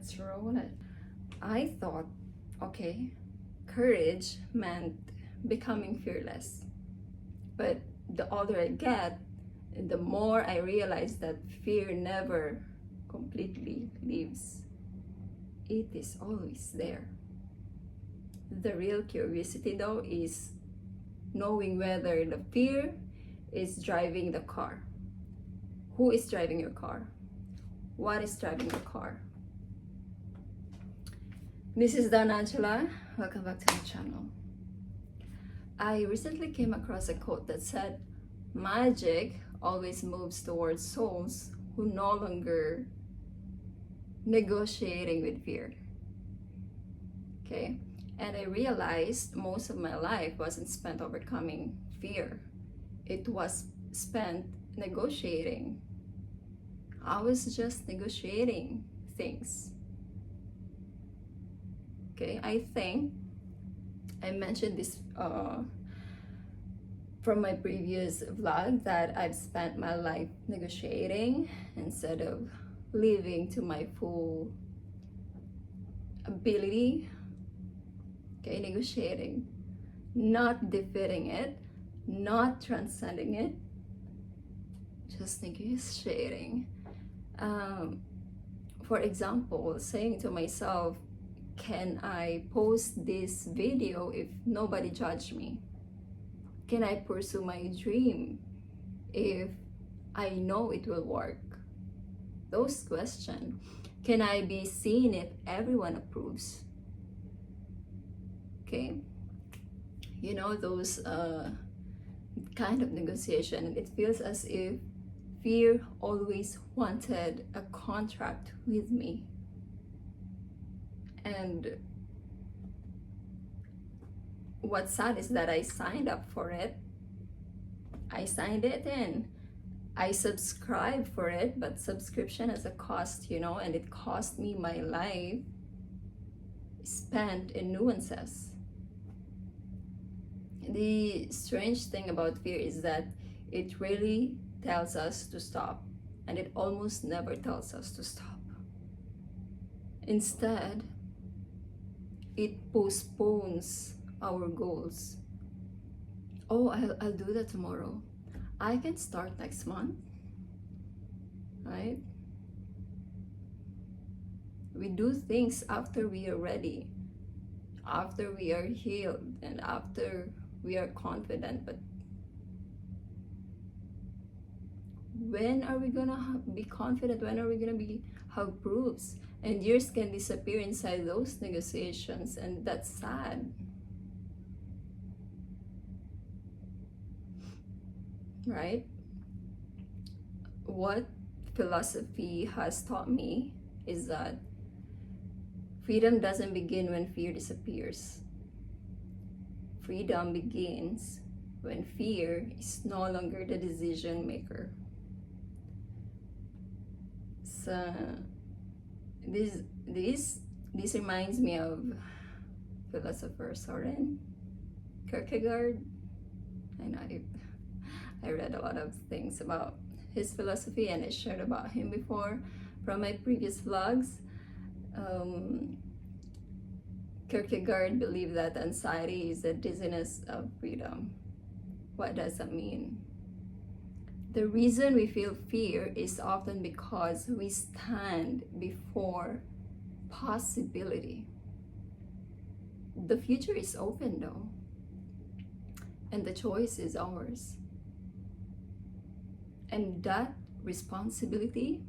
Let's roll it. I thought, okay, courage meant becoming fearless. But the older I get, the more I realize that fear never completely leaves. It is always there. The real curiosity, though, is knowing whether the fear is driving the car. Who is driving your car? What is driving your car? This is Don Angela. Welcome back to my channel. I recently came across a quote that said, magic always moves towards souls who no longer negotiating with fear. Okay? And I realized most of my life wasn't spent overcoming fear. It was spent negotiating. I was just negotiating things. Okay, I think I mentioned this from my previous vlog that I've spent my life negotiating instead of living to my full ability. Okay, negotiating, not defeating it, not transcending it, just negotiating. For example, saying to myself, can I post this video if nobody judged me? Can I pursue my dream if I know it will work? Those questions. Can I be seen if everyone approves? Okay, you know, those kind of negotiation. It feels as if fear always wanted a contract with me. And what's sad is that I signed up for it. I signed it in. I subscribed for it, but subscription has a cost, you know, and it cost me my life spent in nuances. The strange thing about fear is that it really tells us to stop, and it almost never tells us to stop. Instead, it postpones our goals. Oh, I'll do that tomorrow. I can start next month, right? We do things after we are ready, after we are healed, and after we are confident. But when are we gonna be confident? When are we gonna have proofs? And years can disappear inside those negotiations, and that's sad. Right? What philosophy has taught me is that freedom doesn't begin when fear disappears. Freedom begins when fear is no longer the decision maker. So this reminds me of philosopher Soren Kierkegaard. I read a lot of things about his philosophy, and I shared about him before from my previous vlogs. Kierkegaard believed that anxiety is the dizziness of freedom. What does that mean? The reason we feel fear is often because we stand before possibility. The future is open though, and the choice is ours. And that responsibility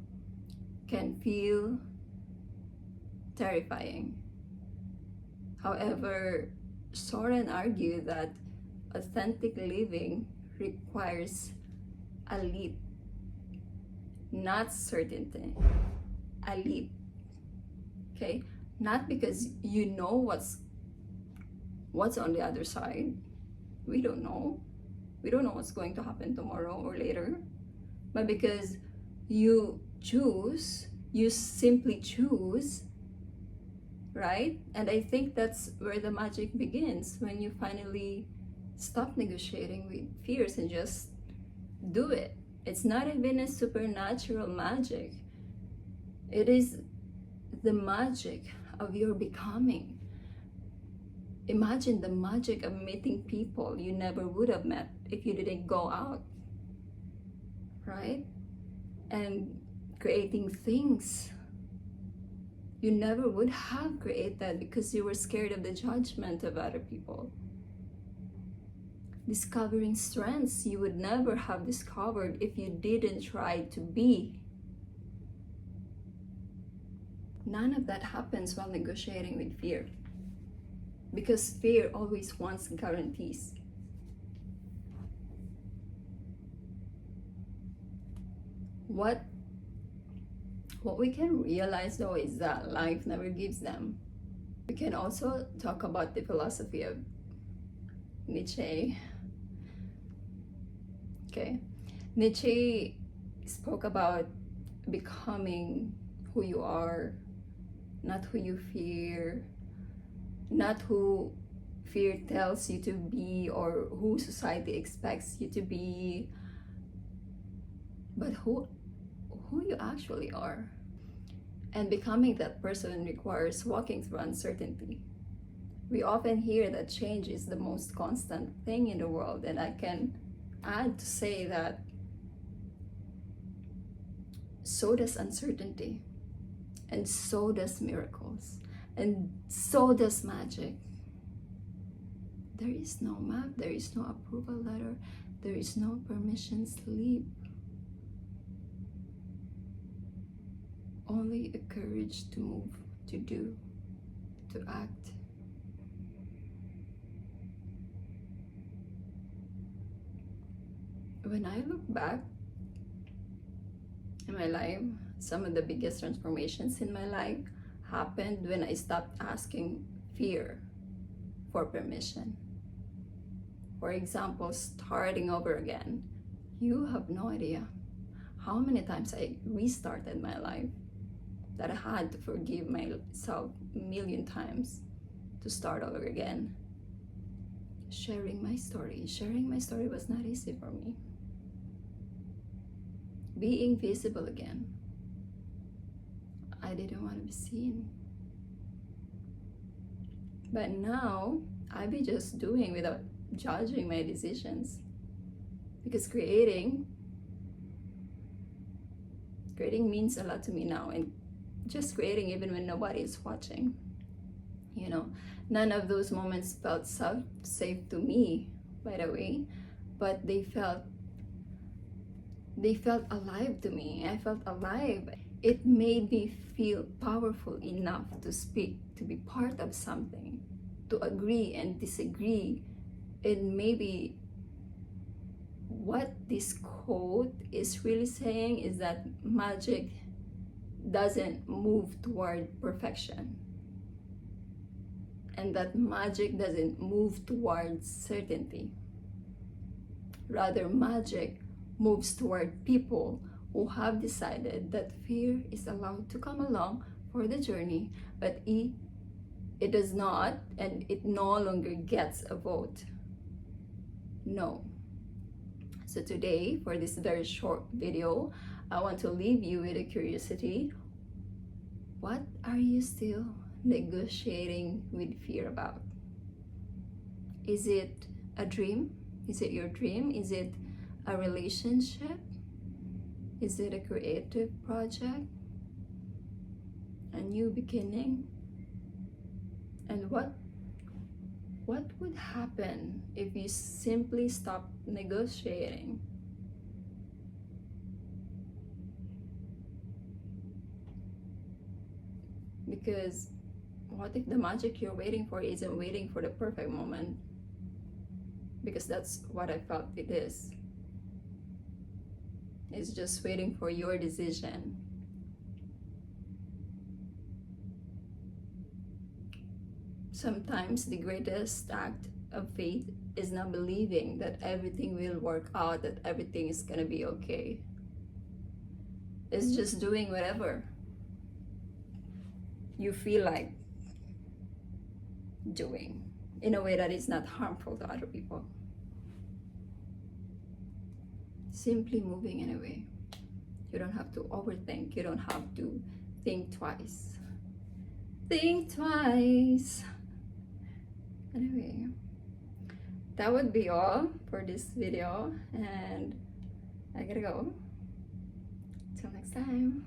can feel terrifying. However, Soren argued that authentic living requires a leap, not certainty, a leap. Okay, not because you know what's on the other side. We don't know what's going to happen tomorrow or later, but because you simply choose, right? And I think that's where the magic begins, when you finally stop negotiating with fears and just do it. It's not even a supernatural magic. It is the magic of your becoming. Imagine the magic of meeting people you never would have met if you didn't go out, right? And creating things you never would have created because you were scared of the judgment of other people. Discovering strengths you would never have discovered if you didn't try to be. None of that happens while negotiating with fear, because fear always wants guarantees. What we can realize though is that life never gives them. We can also talk about the philosophy of Nietzsche. Okay, Nietzsche spoke about becoming who you are, not who you fear, not who fear tells you to be or who society expects you to be, but who you actually are. And becoming that person requires walking through uncertainty. We often hear that change is the most constant thing in the world, and I can add to say that so does uncertainty, and so does miracles, and so does magic. There is no map, there is no approval letter, there is no permission slip. Only a courage to move, to do, to act. When I look back in my life, some of the biggest transformations in my life happened when I stopped asking fear for permission. For example, starting over again. You have no idea how many times I restarted my life, that I had to forgive myself a million times to start over again. Sharing my story was not easy for me. Being visible again. I didn't want to be seen. But now, I be just doing without judging my decisions. Because creating means a lot to me now, and just creating even when nobody is watching. You know, none of those moments felt safe to me, by the way, but they felt alive to me. I felt alive. It made me feel powerful enough to speak, to be part of something, to agree and disagree. And maybe what this quote is really saying is that magic doesn't move toward perfection, and that magic doesn't move towards certainty. Rather, magic moves toward people who have decided that fear is allowed to come along for the journey, but it does not, and it no longer gets a vote. No. So today, for this very short video, I want to leave you with a curiosity. What are you still negotiating with fear about? Is it a dream? Is it your dream? Is it a relationship? Is it a creative project? A new beginning? And what would happen if you simply stop negotiating? Because what if the magic you're waiting for isn't waiting for the perfect moment? Because that's what I felt it is. It's just waiting for your decision. Sometimes the greatest act of faith is not believing that everything will work out, that everything is gonna be okay. It's just doing whatever you feel like doing in a way that is not harmful to other people. Simply moving in a way. You don't have to overthink. You don't have to think twice. think twice. Anyway, that would be all for this video, and I gotta go. Till next time.